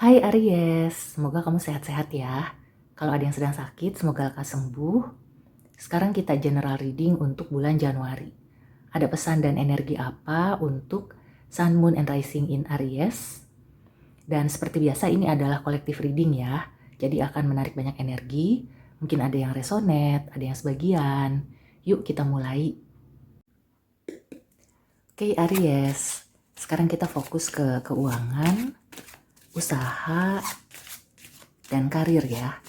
Hai Aries, semoga kamu sehat-sehat ya. Kalau ada yang sedang sakit, semoga lekas sembuh. Sekarang kita general reading untuk bulan Januari. Ada pesan dan energi apa untuk Sun, Moon, and Rising in Aries? Dan seperti biasa ini adalah collective reading ya. Jadi akan menarik banyak energi. Mungkin ada yang resonate, ada yang sebagian. Yuk kita mulai. Oke Aries, sekarang kita fokus ke keuangan, usaha, dan karir ya.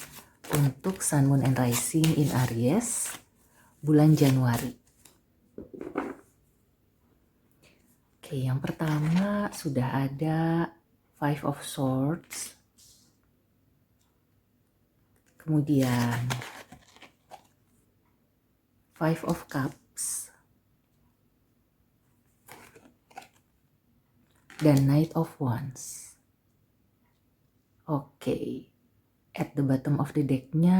Untuk Sun, Moon, and Rising in Aries bulan Januari. Oke, yang pertama sudah ada Five of Swords. Kemudian Five of Cups. Dan Knight of Wands. Oke. At the bottom of the deck-nya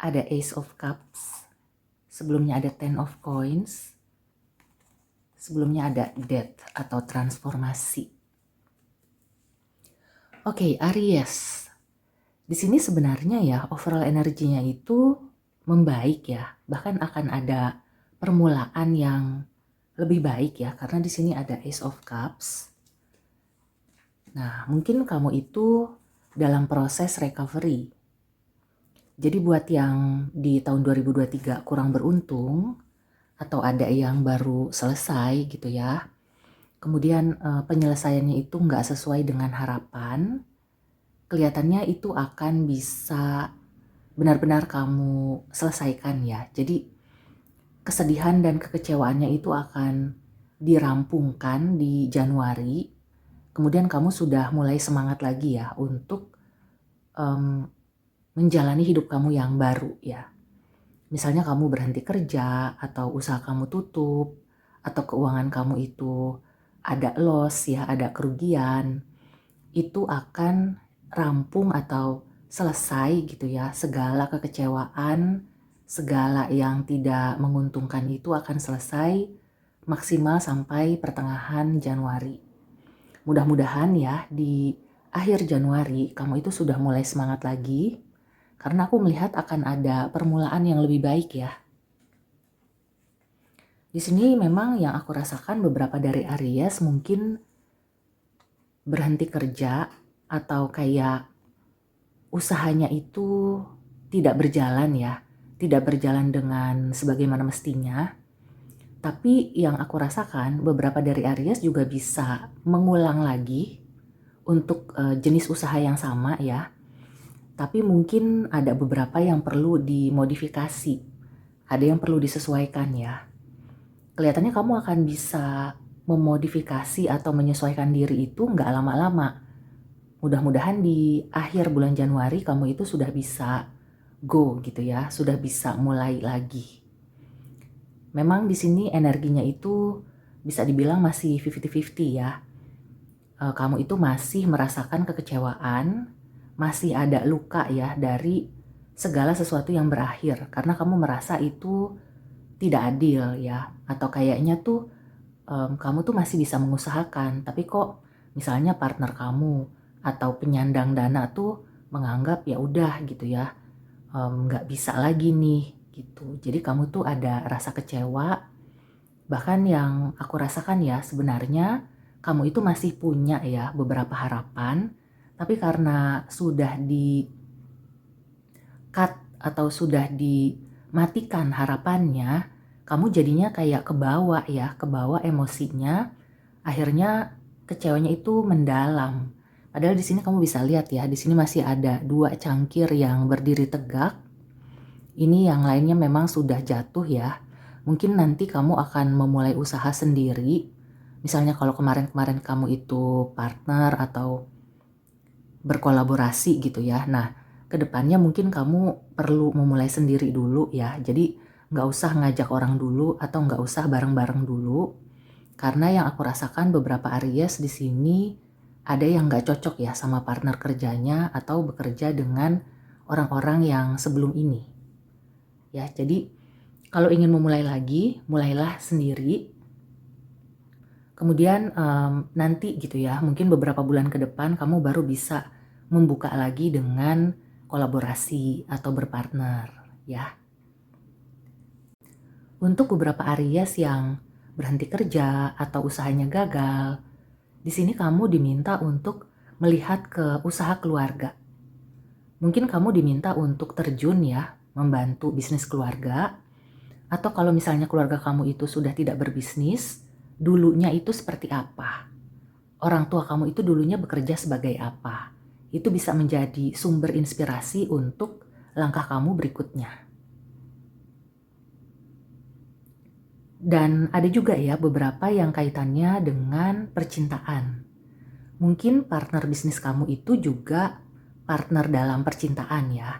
ada Ace of Cups. Sebelumnya ada Ten of Coins. Sebelumnya ada Death atau transformasi. Oke, Aries. Di sini sebenarnya ya overall energinya itu membaik ya. Bahkan akan ada permulaan yang lebih baik ya, karena di sini ada Ace of Cups. Nah, mungkin kamu itu dalam proses recovery. Jadi buat yang di tahun 2023 kurang beruntung, atau ada yang baru selesai gitu ya, kemudian penyelesaiannya itu nggak sesuai dengan harapan, kelihatannya itu akan bisa benar-benar kamu selesaikan ya. Jadi kesedihan dan kekecewaannya itu akan dirampungkan di Januari. Kemudian kamu sudah mulai semangat lagi ya untuk menjalani hidup kamu yang baru ya. Misalnya kamu berhenti kerja atau usaha kamu tutup atau keuangan kamu itu ada loss ya, ada kerugian. Itu akan rampung atau selesai gitu ya. Segala kekecewaan, segala yang tidak menguntungkan itu akan selesai maksimal sampai pertengahan Januari. Mudah-mudahan ya di akhir Januari kamu itu sudah mulai semangat lagi, karena aku melihat akan ada permulaan yang lebih baik ya. Di sini memang yang aku rasakan beberapa dari Aries mungkin berhenti kerja atau kayak usahanya itu tidak berjalan ya, tidak berjalan dengan sebagaimana mestinya. Tapi yang aku rasakan beberapa dari Aries juga bisa mengulang lagi untuk jenis usaha yang sama ya. Tapi mungkin ada beberapa yang perlu dimodifikasi, ada yang perlu disesuaikan ya. Kelihatannya kamu akan bisa memodifikasi atau menyesuaikan diri itu nggak lama-lama. Mudah-mudahan di akhir bulan Januari kamu itu sudah bisa go gitu ya, sudah bisa mulai lagi. Memang di sini energinya itu bisa dibilang masih 50-50 ya. Kamu itu masih merasakan kekecewaan, masih ada luka ya dari segala sesuatu yang berakhir. Karena kamu merasa itu tidak adil ya. Atau kayaknya tuh kamu tuh masih bisa mengusahakan. Tapi kok misalnya partner kamu atau penyandang dana tuh menganggap ya udah gitu ya, nggak bisa lagi nih gitu. Jadi kamu tuh ada rasa kecewa. Bahkan yang aku rasakan ya sebenarnya kamu itu masih punya ya beberapa harapan. Tapi karena sudah di cut atau sudah dimatikan harapannya, kamu jadinya kayak kebawa ya, kebawa emosinya. Akhirnya kecewanya itu mendalam. Padahal di sini kamu bisa lihat ya, di sini masih ada dua cangkir yang berdiri tegak. Ini yang lainnya memang sudah jatuh ya. Mungkin nanti kamu akan memulai usaha sendiri. Misalnya kalau kemarin-kemarin kamu itu partner atau berkolaborasi gitu ya. Nah, kedepannya mungkin kamu perlu memulai sendiri dulu ya. Jadi nggak usah ngajak orang dulu atau nggak usah bareng-bareng dulu. Karena yang aku rasakan beberapa Aries di sini ada yang nggak cocok ya sama partner kerjanya atau bekerja dengan orang-orang yang sebelum ini. Ya, jadi kalau ingin memulai lagi, mulailah sendiri. Kemudian nanti gitu ya, mungkin beberapa bulan ke depan kamu baru bisa membuka lagi dengan kolaborasi atau berpartner ya. Untuk beberapa Aries yang berhenti kerja atau usahanya gagal, di sini kamu diminta untuk melihat ke usaha keluarga. Mungkin kamu diminta untuk terjun ya, membantu bisnis keluarga. Atau kalau misalnya keluarga kamu itu sudah tidak berbisnis, dulunya itu seperti apa? Orang tua kamu itu dulunya bekerja sebagai apa? Itu bisa menjadi sumber inspirasi untuk langkah kamu berikutnya. Dan ada juga ya beberapa yang kaitannya dengan percintaan. Mungkin partner bisnis kamu itu juga partner dalam percintaan ya.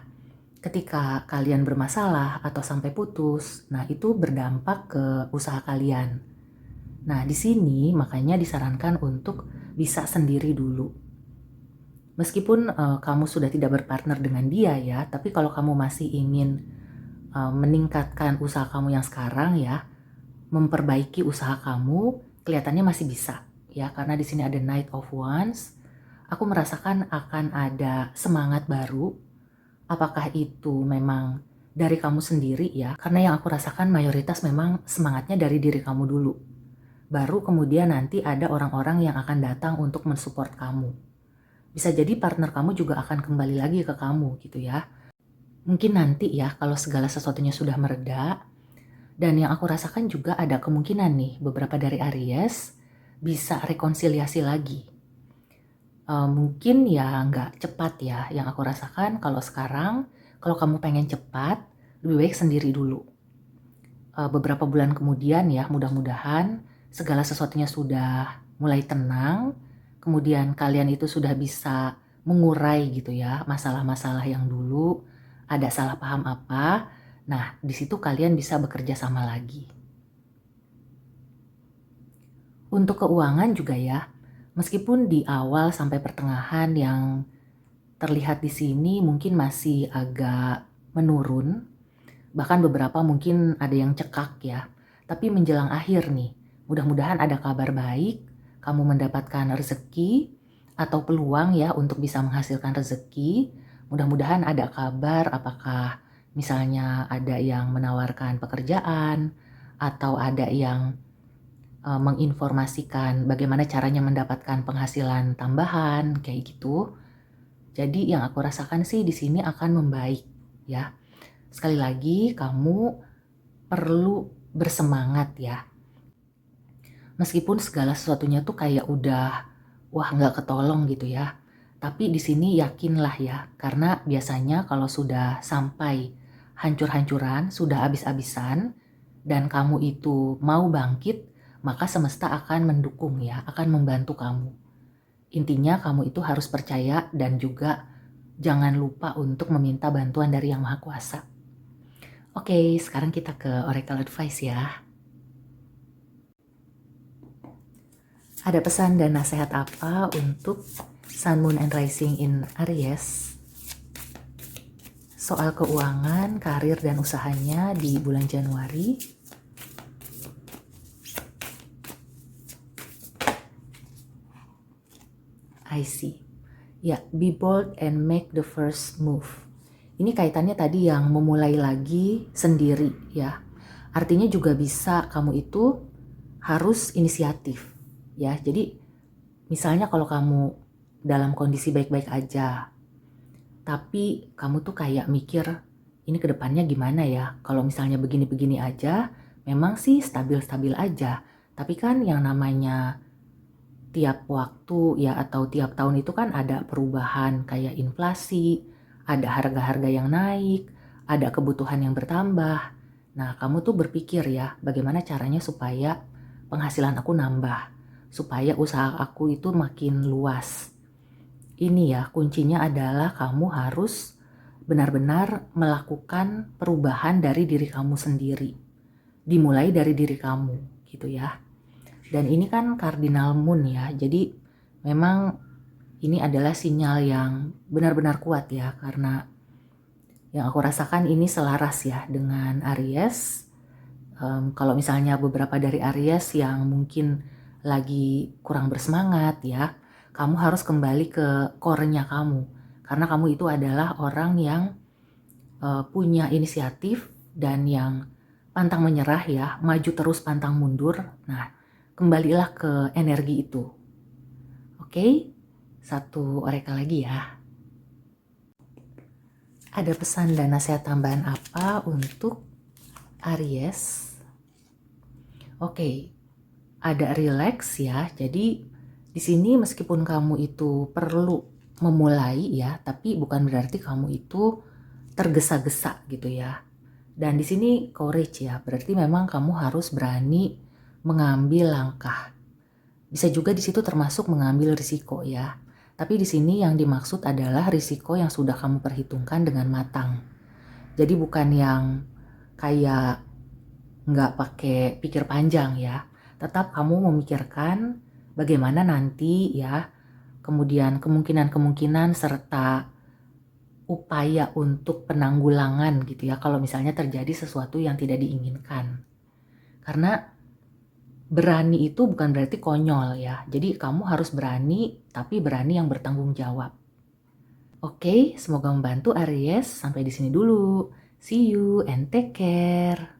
Ketika kalian bermasalah atau sampai putus, nah itu berdampak ke usaha kalian. Nah di sini makanya disarankan untuk bisa sendiri dulu. Meskipun kamu sudah tidak berpartner dengan dia ya, tapi kalau kamu masih ingin meningkatkan usaha kamu yang sekarang ya, memperbaiki usaha kamu, kelihatannya masih bisa ya, karena di sini ada Knight of Wands. Aku merasakan akan ada semangat baru. Apakah itu memang dari kamu sendiri ya? Karena yang aku rasakan mayoritas memang semangatnya dari diri kamu dulu. Baru kemudian nanti ada orang-orang yang akan datang untuk mensupport kamu. Bisa jadi partner kamu juga akan kembali lagi ke kamu gitu ya. Mungkin nanti ya kalau segala sesuatunya sudah mereda. Dan yang aku rasakan juga ada kemungkinan nih beberapa dari Aries bisa rekonsiliasi lagi. Mungkin ya nggak cepat ya, yang aku rasakan kalau sekarang kalau kamu pengen cepat lebih baik sendiri dulu. Beberapa bulan kemudian ya mudah-mudahan segala sesuatunya sudah mulai tenang, kemudian kalian itu sudah bisa mengurai gitu ya masalah-masalah yang dulu ada salah paham apa. Nah, di situ kalian bisa bekerja sama lagi. Untuk keuangan juga ya, meskipun di awal sampai pertengahan yang terlihat di sini mungkin masih agak menurun, bahkan beberapa mungkin ada yang cekak ya. Tapi menjelang akhir nih, mudah-mudahan ada kabar baik, kamu mendapatkan rezeki atau peluang ya untuk bisa menghasilkan rezeki. Mudah-mudahan ada kabar apakah misalnya ada yang menawarkan pekerjaan atau ada yang menginformasikan bagaimana caranya mendapatkan penghasilan tambahan kayak gitu. Jadi yang aku rasakan sih di sini akan membaik ya. Sekali lagi kamu perlu bersemangat ya. Meskipun segala sesuatunya tuh kayak udah wah nggak ketolong gitu ya. Tapi di sini yakinlah ya, karena biasanya kalau sudah sampai hancur-hancuran, sudah habis-habisan, dan kamu itu mau bangkit, maka semesta akan mendukung ya, akan membantu kamu. Intinya kamu itu harus percaya dan juga jangan lupa untuk meminta bantuan dari Yang Maha Kuasa. Oke, sekarang kita ke Oracle Advice ya. Ada pesan dan nasihat apa untuk Sun, Moon, and Rising in Aries soal keuangan, karir, dan usahanya di bulan Januari? I see. Ya, be bold and make the first move. Ini kaitannya tadi yang memulai lagi sendiri ya. Artinya juga bisa kamu itu harus inisiatif ya. Jadi misalnya kalau kamu dalam kondisi baik-baik aja, tapi kamu tuh kayak mikir ini kedepannya gimana ya. Kalau misalnya begini-begini aja, memang sih stabil-stabil aja. Tapi kan yang namanya tiap waktu ya atau tiap tahun itu kan ada perubahan kayak inflasi, ada harga-harga yang naik, ada kebutuhan yang bertambah. Nah, kamu tuh berpikir ya, bagaimana caranya supaya penghasilan aku nambah, supaya usaha aku itu makin luas. Ini ya, kuncinya adalah kamu harus benar-benar melakukan perubahan dari diri kamu sendiri. Dimulai dari diri kamu, gitu ya. Dan ini kan cardinal moon ya, jadi memang ini adalah sinyal yang benar-benar kuat ya, karena yang aku rasakan ini selaras ya dengan Aries. Kalau misalnya beberapa dari Aries yang mungkin lagi kurang bersemangat ya, kamu harus kembali ke core-nya kamu. Karena kamu itu adalah orang yang punya inisiatif dan yang pantang menyerah ya, maju terus pantang mundur. Nah, kembalilah ke energi itu. Oke, satu oreka lagi ya. Ada pesan dan nasihat tambahan apa untuk Aries? Oke, ada relax ya. Jadi di sini meskipun kamu itu perlu memulai ya, tapi bukan berarti kamu itu tergesa-gesa gitu ya. Dan di sini courage ya, berarti memang kamu harus berani mengambil langkah. Bisa juga di situ termasuk mengambil risiko ya. Tapi di sini yang dimaksud adalah risiko yang sudah kamu perhitungkan dengan matang. Jadi bukan yang kayak nggak pakai pikir panjang ya. Tetap kamu memikirkan bagaimana nanti ya, kemudian kemungkinan-kemungkinan serta upaya untuk penanggulangan gitu ya kalau misalnya terjadi sesuatu yang tidak diinginkan. Karena berani itu bukan berarti konyol ya. Jadi kamu harus berani, tapi berani yang bertanggung jawab. Oke, semoga membantu Aries. Sampai di sini dulu. See you and take care.